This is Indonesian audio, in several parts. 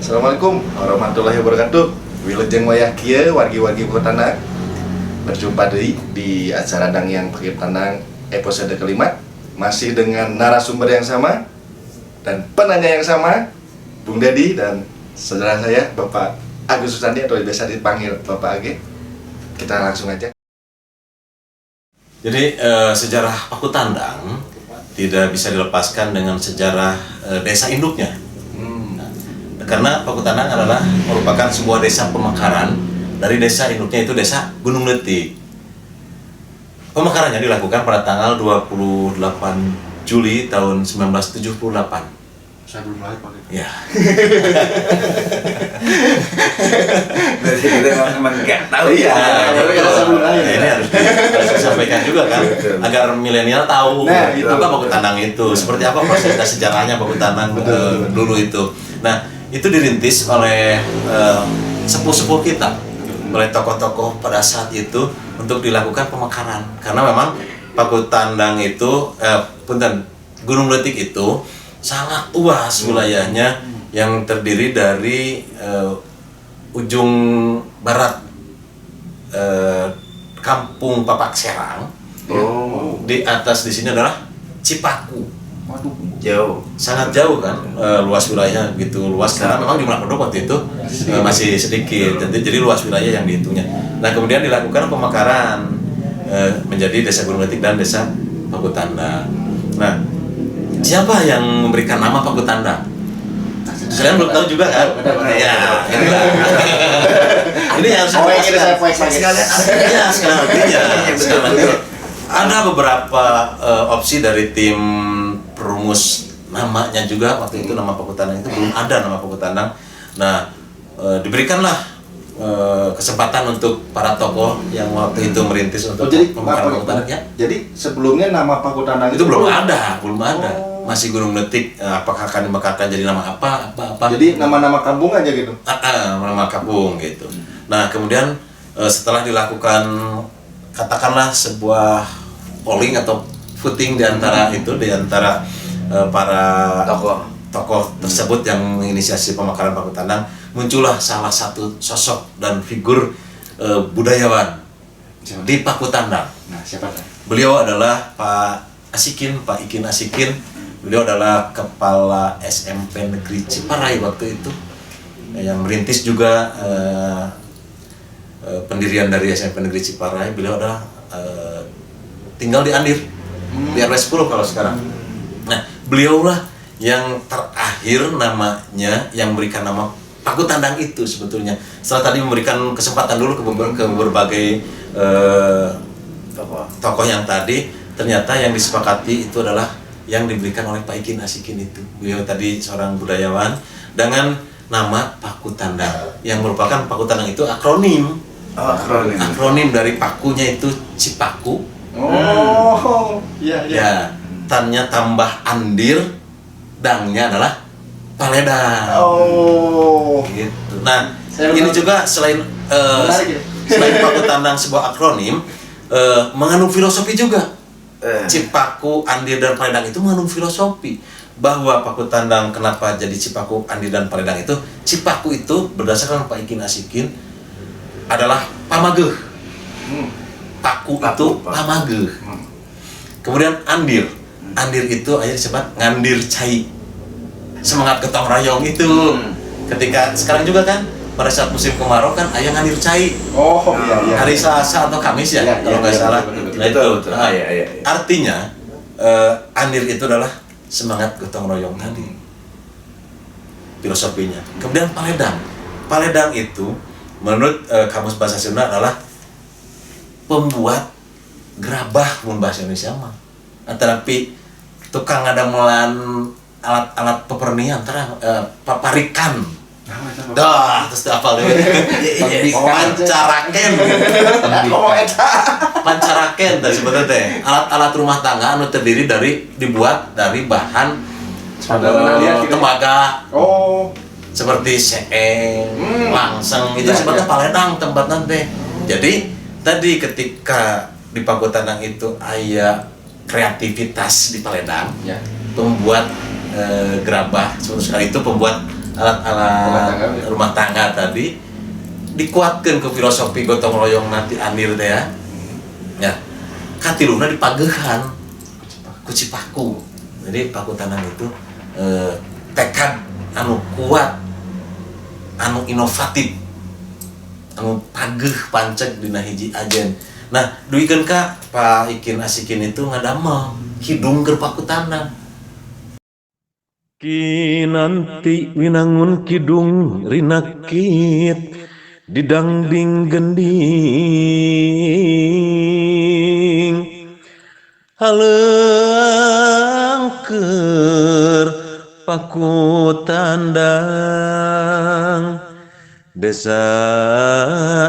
Assalamualaikum warahmatullahi wabarakatuh. Wilujeng wayah kieu wargi-wargi Bukotana. Berjumpa di acara Dang yang Pakai Tanang episode kelima. Masih dengan narasumber yang sama dan penanya yang sama, Bung Dedi dan saudara saya Bapak Agus Susandi atau biasa dipanggil Bapak Age. Kita langsung aja. Jadi sejarah Pakutandang tidak bisa dilepaskan dengan sejarah desa induknya. Karena Pakutandang adalah merupakan sebuah desa pemekaran dari desa induknya itu desa Gunung Letik. Pemekarannya dilakukan pada tanggal 28 Juli tahun 1978. Saya belum lahir Pak. Ya. Berarti kita memang nggak tahu ya. Ini harus disampaikan juga kan, agar milenial tahu apa Pakutandang itu, seperti apa proses sejarahnya Pakutandang dulu itu. Nah, itu dirintis oleh sepuh-sepuh kita, oleh tokoh-tokoh pada saat itu untuk dilakukan pemekaran. Karena memang Pakutandang itu, Gunung Letik itu sangat luas wilayahnya yang terdiri dari ujung barat Kampung Papak Serang. Di atas di sini adalah Cipaku. Waduh, jauh. Sangat jauh kan, luas wilayahnya gitu luas karena memang jumlah penduduk waktu itu masih sedikit, jadi luas wilayah yang dihitungnya. Nah, kemudian dilakukan pemekaran menjadi Desa Gunung Letik dan Desa Pakutandang. Nah, siapa yang memberikan nama Pakutandang? Kalian belum tahu juga kan? Ya, ini harus sekalian artinya. Ada beberapa opsi dari tim perumus namanya juga. Waktu itu nama Pakutandang itu belum ada nama Pakutandang. Nah, diberikanlah kesempatan untuk para tokoh yang waktu itu merintis untuk pemekaran Pakutandang ya. Jadi sebelumnya nama Pakutandang itu belum ada. Masih Gunung Letik, apakah akan dimekarkan jadi nama apa. Jadi nama-nama kampung aja gitu. Nama kampung gitu. Nah, kemudian setelah dilakukan katakanlah sebuah polling atau voting di antara para tokoh tersebut yang menginisiasi pemekaran Pakutandang, muncullah salah satu sosok dan figur budayawan di Pakutandang. Nah, siapa? Beliau adalah Pak Ikin Asikin. Beliau adalah kepala SMP Negeri Ciparai waktu itu, yang merintis juga pendirian dari SMP Negeri Ciparai. Beliau adalah tinggal di Andir, di RW 10 kalau sekarang. Nah, beliaulah yang terakhir namanya yang memberikan nama Pakutandang itu sebetulnya. Setelah tadi memberikan kesempatan dulu ke berbagai tokoh yang tadi, ternyata yang disepakati itu adalah yang diberikan oleh Pak Ikin Asikin itu. Beliau tadi seorang budayawan dengan nama Pakutandang, yang merupakan Pakutandang itu akronim. Akronim dari pakunya itu Cipaku. Ya, tannya tambah Andir, dangnya adalah Paledang. Gitu. Nah, ini juga selain Pakutandang sebuah akronim, mengandung filosofi juga. Cipaku, Andir, dan Paledang itu mengandung filosofi bahwa Pakutandang kenapa jadi Cipaku, Andir, dan Paledang itu. Cipaku itu berdasarkan Pak Ikin Asikin adalah pamageuh. Paku itu pamageuh. Kemudian Andir itu aja disebut ngandir cai, semangat gotong royong itu. Ketika sekarang juga kan pada saat musim kemarau kan ayah ngandir cai. Hari Selasa atau Kamis ya, kalau nggak salah. Betul. Artinya Andir itu adalah semangat gotong royong tadi, filosofinya. Kemudian Paledang itu menurut Kamus Bahasa Sunda adalah pembuat gerabah mun bahasa Indonesia mah. Tetapi tukang ngadamelan alat-alat pepernian paparikan. Terus hafal deh. Pancaraken teh sebetulnya teh. Alat-alat rumah tangga anu terdiri dibuat dari bahan tembaga. Seperti seeng, langseng itu sebetulnya Paledang tempatnya teh. Jadi tadi ketika di Pakutandang itu aya kreativitas di Paledang, pembuat gerabah, sekali itu pembuat alat-alat rumah tangga tadi dikuatkan ke filosofi gotong royong nanti andir teh ya. Ya, katiluna dipagehan ku Cipaku. Jadi Paku Tanang itu tekad anu kuat, anu inovatif, anu pageh panceg dina hiji ajen. Nah, duikeun ka Pak Ikin Asikin itu ngadamel hidung keur Paku Tanang. Kinanti winangun kidung rinakit didangding gending halangker Paku Tandang desa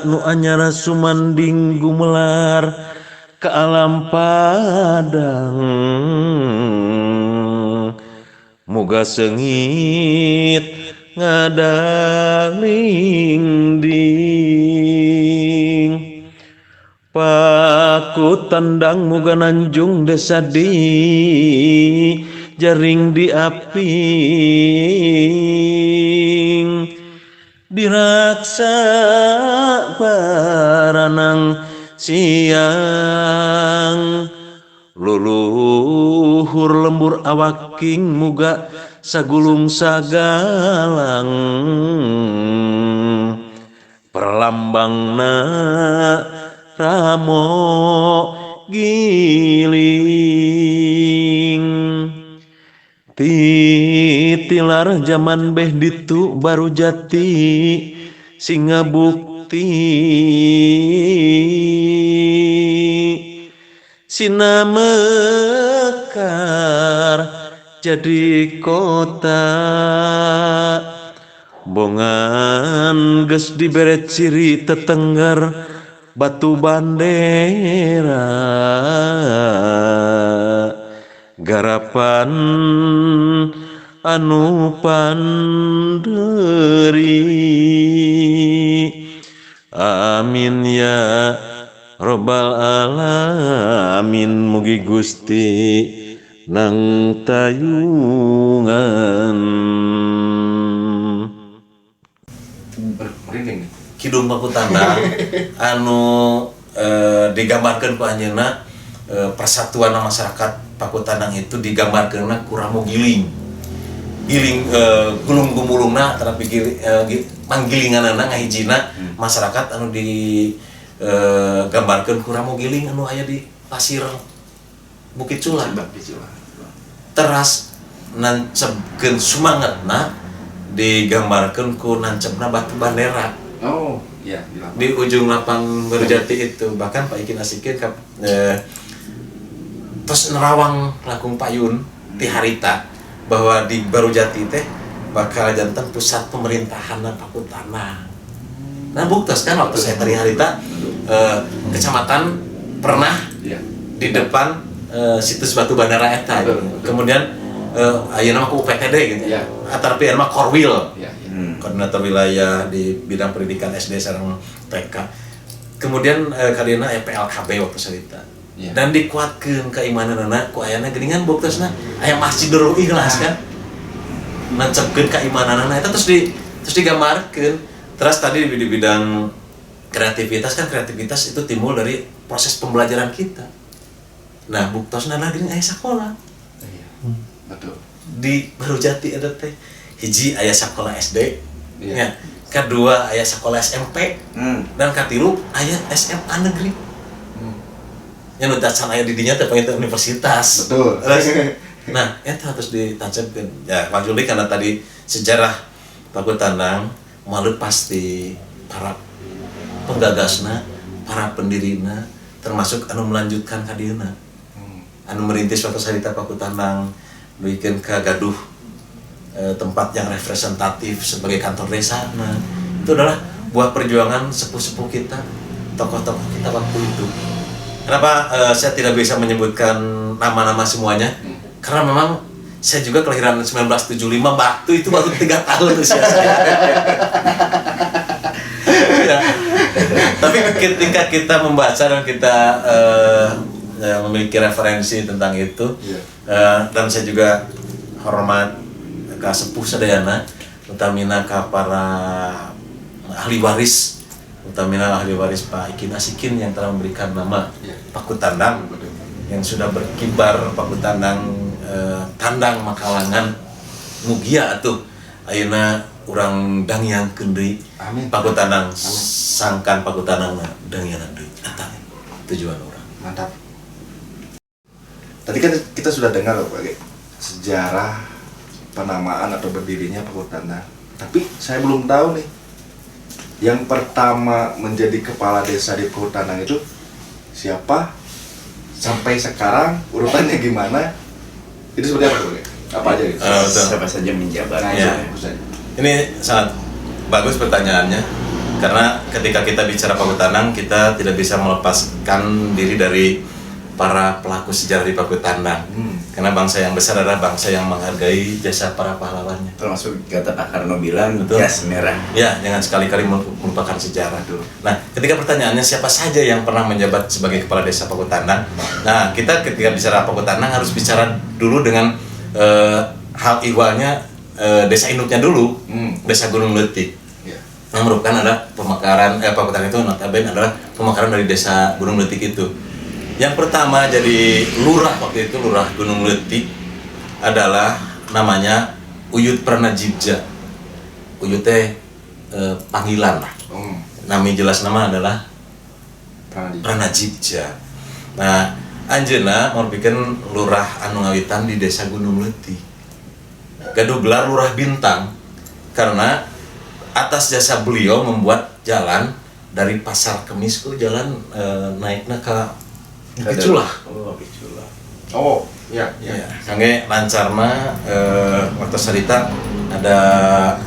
nu anyara sumanding gumelar ke alam padang muga sengit ngadaling ding Paku Tandang muga nanjung desa di jaring di aping diraksa baranang siang luluhur lembur awaking muga sagulung sagalang perlambangna ramo giling titilar zaman beh ditu baru jati singa bukti Sina mekar jadi kota bongan geus dibere ciri tetengger batu bandera garapan anu panderi amin ya Robbal alamin mugi Gusti nang tayungan Kidung Paku Tandang anu digambarkeun ku anjeunna persatuan masyarakat Paku Tandang itu digambarkeunna ku ramo giling gulung gumulungna tapi manggilinganana ngahijina masyarakat anu di gambarkeun ku ramo giling anu aya di pasir Bukit Cula. Teras nancepkeun sumangetna digambarkeun ku nancepna batu bandera. Oh, iya di ujung lapang Berjati itu. Bahkan Pak Ikin Asikin terus nerawang langkung payun ti harita bahwa di Barujati teh bakal janten pusat pemerintahan Paku Tanang. Nah buktos kan waktu saya tadi harita kecamatan pernah di depan situs batu bandara eta. Kemudian ayeuna mah ku UPTD gitu. Tapi mah Korwil. Koordinator wilayah di bidang pendidikan SD sareng TK. Kemudian kadina PLKB waktu cerita. Dan dikuatkeun keimananana ku ayana geuningan buktosna aya Masjid Nurul Ikhlas kan. Nancepkeun keimananana eta terus digambarkeun. Terus tadi di bidang kreativitas kan kreativitas itu timbul dari proses pembelajaran kita. Nah, buktosna geuning aya sakola. Betul. Di Barujati ada teh hiji aya sakola SD. Ya. Kedua aya sakolah SMP. Dan katilu aya SMA negeri. Yang nu tacan aya di dinya teh panggil universitas. Betul. Nah, eta harus ditancapkeun. Ya, Pak Juli karena tadi sejarah Paku Tandang malu pasti para penggagasna, para pendirina termasuk anu melanjutkan ka dieuna. Anu merintis suatu sarita Paku Tandang duikeun ka gaduh tempat yang representatif sebagai kantor desa. Nah, itu adalah buah perjuangan sepuh-sepuh kita, tokoh-tokoh kita waktu itu. Kenapa saya tidak bisa menyebutkan nama-nama semuanya? Karena memang saya juga kelahiran 1975, waktu itu baru 3 tahun usia saya. Ya. Tapi ketika kita membaca dan kita memiliki referensi tentang itu, dan saya juga hormat ka sepuh sadayana, utamina ka para ahli waris, utamina ahli waris Pak Ikin Asikin yang telah memberikan nama Pakutandang, yang sudah berkibar Pakutandang tandang Makalangan mugia atuh ayeuna urang dangiangkeun deui Amin. Pakutandang sangkan Pakutandang dangianan deui eta tujuan urang. Mantap. Tadi kan kita sudah dengar sejarah penamaan atau berdirinya Pakutandang. Tapi saya belum tahu nih, yang pertama menjadi kepala desa di Pakutandang itu siapa? Sampai sekarang urutannya gimana? Itu seperti apa, Pak? Apa aja gitu? Betul. Siapa saja menjabat. Nah, ya. itu saja. Ini sangat bagus pertanyaannya, karena ketika kita bicara Pakutandang kita tidak bisa melepaskan diri dari para pelaku sejarah di Pakutandang. Karena bangsa yang besar adalah bangsa yang menghargai jasa para pahlawannya. Termasuk kata Pak Karno bilang, Betul. jas merah. Ya, jangan sekali-kali melupakan sejarah dulu. Nah, ketika pertanyaannya siapa saja yang pernah menjabat sebagai kepala desa Pakutandang, nah kita ketika bicara Pakutandang harus bicara dulu dengan hal ihwalnya desa induknya dulu, desa Gunung Leutik. Ya. Yang merupakan ada pemekaran Pakutandang itu notabene adalah pemekaran dari desa Gunung Leutik itu. Yang pertama jadi lurah waktu itu, lurah Gunung Leutik adalah namanya Uyut Pranajibja. Uyut teh panggilan lah. Nama jelas nama adalah Pranajibja. Nah, anjeunna merupakan lurah anu ngawitan di desa Gunung Leutik. Gaduh gelar Lurah Bintang karena atas jasa beliau membuat jalan dari Pasar Kemis ke jalan naiknya ke Piculah. Oh, Piculah. Oh, ya, Ya, kangge lancar mah waktu cerita ada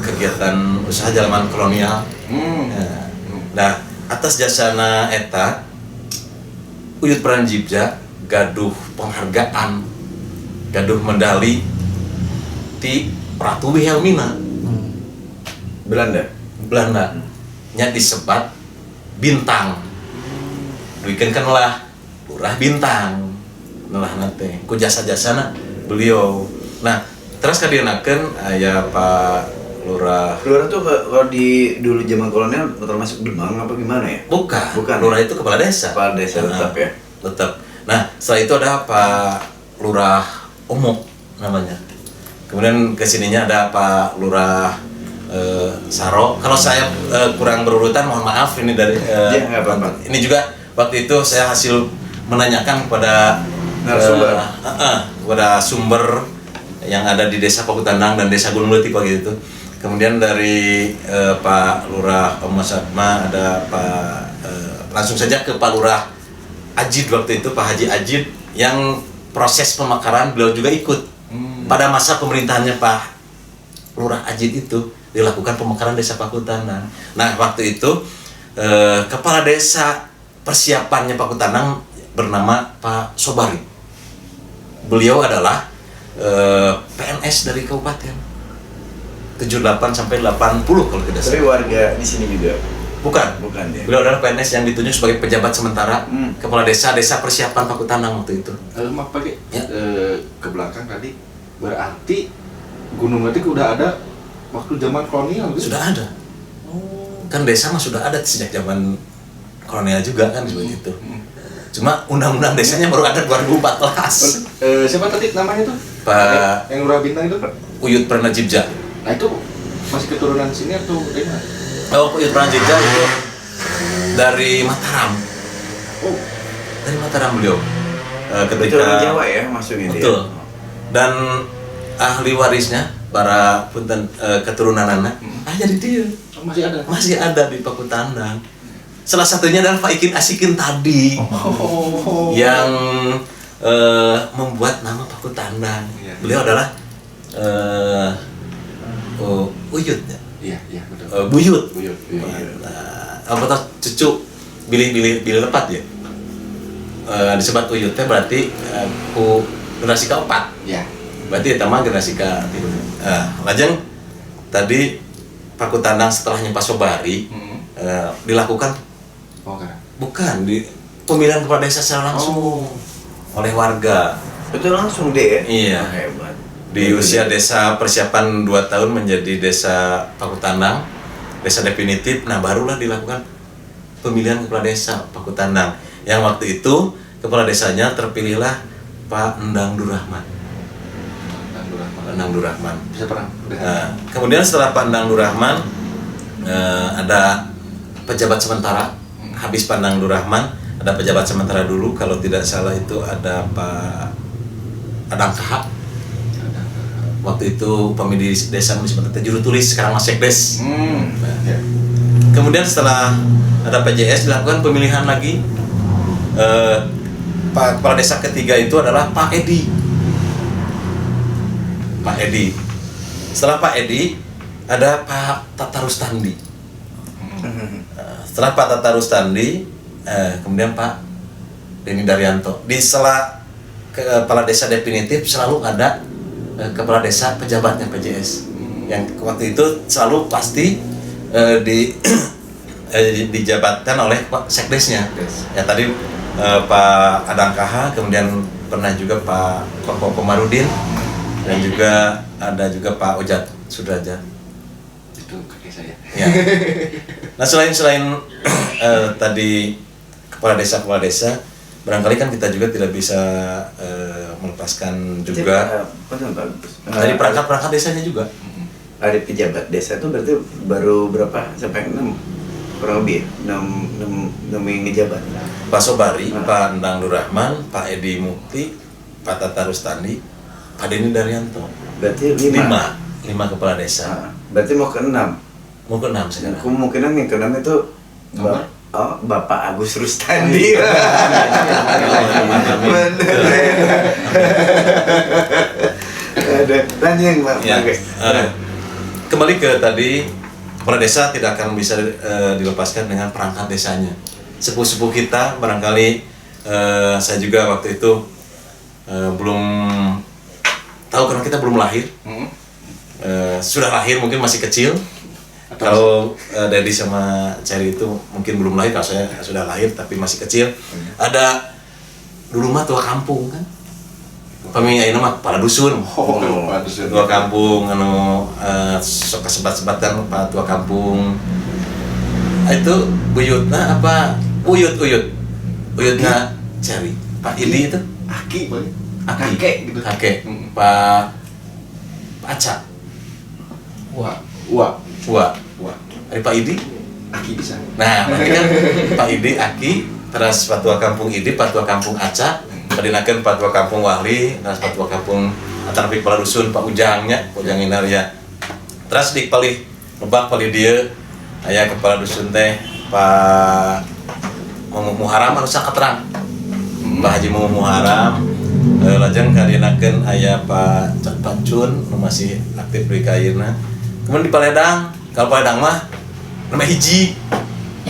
kegiatan usaha Jalaman Kolonial. Ya. Nah, atas jasana eta Uyut Pranajibja gaduh penghargaan, gaduh medali ti Ratu Wilhelmina Belanda nya disebat Bintang. Duikeun kan lah Lurah Bintang. Nah nate ku jasa-jasana beliau. Nah, terus kadienakeun aya Pak Lurah. Lurah tuh kalau di dulu zaman kolonial termasuk Demang apa gimana ya? Bukan. Lurah itu kepala desa. Kepala desa tetap ya. Tetap. Nah, setelah itu ada Pak Lurah Omok namanya. Kemudian kesininya ada Pak Lurah Saro. Kalau saya kurang berurutan, mohon maaf ini dari Ya, nggak apa-apa. ini juga waktu itu saya hasil menanyakan kepada narasumber, kepada sumber yang ada di desa Pakutandang dan desa Gunung Leutik waktu itu. Kemudian dari Pak Lurah Masatma ada Pak langsung saja ke Pak Lurah Ajid waktu itu, Pak Haji Ajid, yang proses pemekaran beliau juga ikut. Pada masa pemerintahannya Pak Lurah Ajid itu dilakukan pemekaran desa Pakutandang. Nah, waktu itu kepala desa persiapannya Pakutandang bernama Pak Sobari. Beliau adalah PNS dari kabupaten 78 sampai 80 kalau tidak Tapi salah. warga di sini juga. Bukan Ya. Beliau adalah PNS yang ditunjuk sebagai pejabat sementara kepala desa persiapan Pakutandang waktu itu. Maaf Pak, Ya. ke belakang tadi berarti Gunung Leutik udah ada waktu zaman kolonial gitu? Sudah ada. Kan desa mah sudah ada sejak zaman kolonial juga kan seperti itu. Cuma undang-undang desanya baru ada 2014. Siapa tadi namanya tuh? Pak Yang Lurah Bintang itu? Uyut Pranajibja. Nah itu masih keturunan sini atau dari mana? Oh, Uyut Pranajibja itu dari Mataram. Oh, Dari Mataram beliau. Itu orang Jawa ya maksudnya dia. Betul. Dan ahli warisnya para punten keturunan anak jadi dia masih ada? masih ada di Pakutandang. Salah satunya adalah Pak Ikin Asikin tadi yang membuat nama Pakutandang. Iya. Beliau adalah Uyut ya? Iya betul. Buyut. Buyut. Apa tuh cucu bilih lepat ya? Disebut Uyut teh berarti generasi keempat. Iya. Berarti itu mah generasi ke lajeng tadi Pakutandang setelahnya Pak Sobari dilakukan Oh kan. bukan di pemilihan kepala desa secara langsung oleh warga. Itu langsung deh ya? Iya. Oh, hebat. di usia desa persiapan 2 tahun menjadi desa Pakutanang, desa definitif. Nah barulah dilakukan pemilihan kepala desa Pakutanang, yang waktu itu kepala desanya terpilihlah Pak Endang Durrahman. Endang Durrahman. Bisa pernah. Nah, kemudian setelah Pak Endang Durrahman ada pejabat sementara. Habis Pak Endang Durrahman ada pejabat sementara dulu, kalau tidak salah itu ada Pak Adang Kahak. Waktu itu pemilih desa municipal juru tulis, sekarang Mas Sekdes. Ya. Kemudian setelah ada PJS dilakukan pemilihan lagi. Pak kepala desa ketiga itu adalah Pak Edi. Pak Edi. Setelah Pak Edi ada Pak Tata Rustandi. Setelah Pak Tata Rustandi, kemudian Pak Denny Daryanto. Di sela kepala desa definitif selalu ada kepala desa pejabatnya PJS, yang waktu itu selalu pasti dijabatkan oleh Pak Sekdesnya. Ya tadi Pak Adang KH, kemudian pernah juga Pak Koko Komarudin, dan juga ada juga Pak Ojat Sudrajat. Itu kakek saya. Ya. Nah selain tadi kepala desa, barangkali kan kita juga tidak bisa melepaskan juga dari perangkat desanya juga. Ada pejabat desa itu berarti baru berapa sampai 6 kurang lebih 6 yang ngejabat. Pak Sobari, Pak Endang Durrahman, Pak Edi Mukti, Pak Tata Rustandi, Pak Denny Daryanto. Berarti 5 kepala desa. Berarti mau ke 6. Mau ke 6 sekarang. Kemungkinan yang ke 6 itu Bapak Agus Rustandi. Ada tanya Pak. Ya. Kembali ke tadi, kepala desa tidak akan bisa dilepaskan dengan perangkat desanya. Sepuh-sepuh kita barangkali, saya juga waktu itu belum tahu karena kita belum lahir. Sudah lahir mungkin masih kecil. Kalau Dedi sama Cherry itu mungkin belum lahir, kalau saya sudah lahir tapi masih kecil. Ada dulu mah tua kampung kan. Kami ayeuna mah para dusun. Tua kampung anu sok kasebat-sebatan Pak tua kampung. Itu buyutna apa? Uyutna Cherry. Pak Idi itu Aki, Boy. kakek gitu. Kakek. Pak Aca. Wah. Ada Pak Idi. Aki bisa. Nah, berarti kan Pak Idi Aki, terus Pak Tua Kampung Idi, Pak Tua Kampung Aca, padinakeun Pak Tua Kampung Wahli, terus Pak Tua Kampung Atarpi Kepala Dusun Pak Ujangnya, Ujang Inarya. Terus di palih lebak palih dieu aya kepala dusun teh Pak Muharam anu saketerang. Pak Haji Muharam. Lajeng kadinakeun aya Pak Cak Pancun nu masih aktif di kairna. Kemudian di Paledang, kalau Paledang mah nama hiji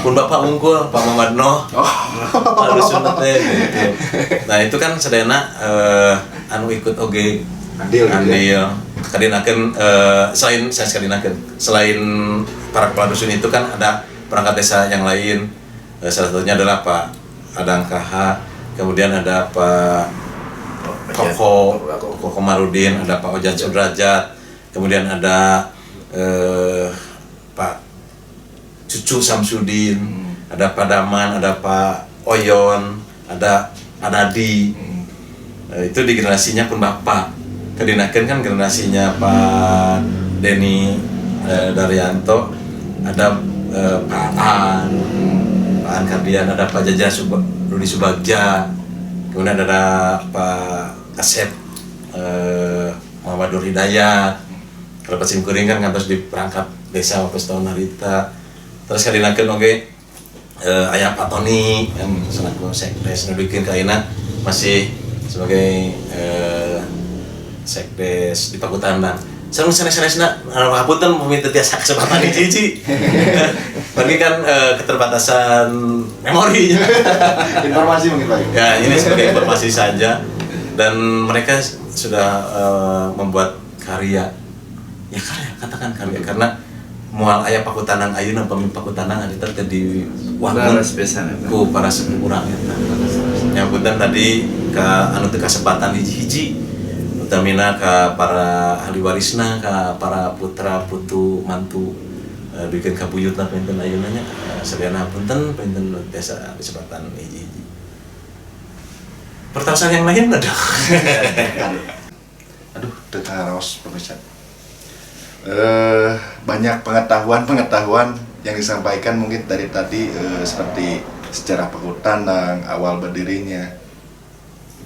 pun Bapak Unggul, Pak Muhammad Noh, Pak Dusun teh gitu. Nah itu kan sedena anu ikut oge andil. Kadinakeun selain saya kadinakeun, selain para kepala dusun itu kan ada perangkat desa yang lain. Salah satunya adalah Pak Adang KH, kemudian ada Pak Koko Komarudin, ada Pak Ojat Sudrajat, kemudian ada Pak Cucu Samsudin, ada Pak Daman, ada Pak Oyon, ada Pak Nadi. Itu di generasinya pun Bapak. Kadinakeun kan generasinya Pak Denny Daryanto, ada Pak An Kardian, ada Pak Jaja Rudi Subagja, kemudian ada Pak Kasep Muhammad Nur Hidayat. Kalau Pasim Kuring kan ngantos di perangkat desa wapes tahun harita. Terus kadinakeun oge aya Pak Tony yang selaku sekdes nu bikin kaina masih sebagai sekdes di Pakutanang. Sareng sanes-sanesna hapunten meminta tiasa kesempatan hiji-hiji. Bagi kan keterbatasan memori. Informasi mungkin Pak. Ya, ini sebagai informasi saja, dan mereka sudah membuat karya. Ya katakan karya, karena moal aya Pakutanang ayeuna pemimpin Pakutanang ada teh di wangun ku para sepuh urang eta. Yang punten tadi ka anu teu kasempatan hiji-hiji utamina ka para ahli warisna, ka para putra putu mantu bikin kabuyutna penten ayeuna nya sadayana punten penten biasa kesempatan hiji-hiji. Pertanyaan yang lain ada. Aduh, terharos pemirsa. Banyak pengetahuan yang disampaikan mungkin dari tadi, seperti sejarah Paku Tandang, awal berdirinya.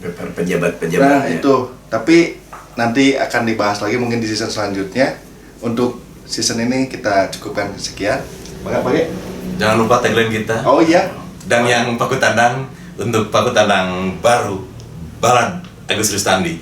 Pejabat-pejabat. Nah, itu. Tapi nanti akan dibahas lagi mungkin di season selanjutnya. Untuk season ini kita cukupkan sekian. Bagaimana? Jangan lupa tagline kita. Oh iya. Dan yang Paku Tandang untuk Paku Tandang baru, Balan Agus Rustandi.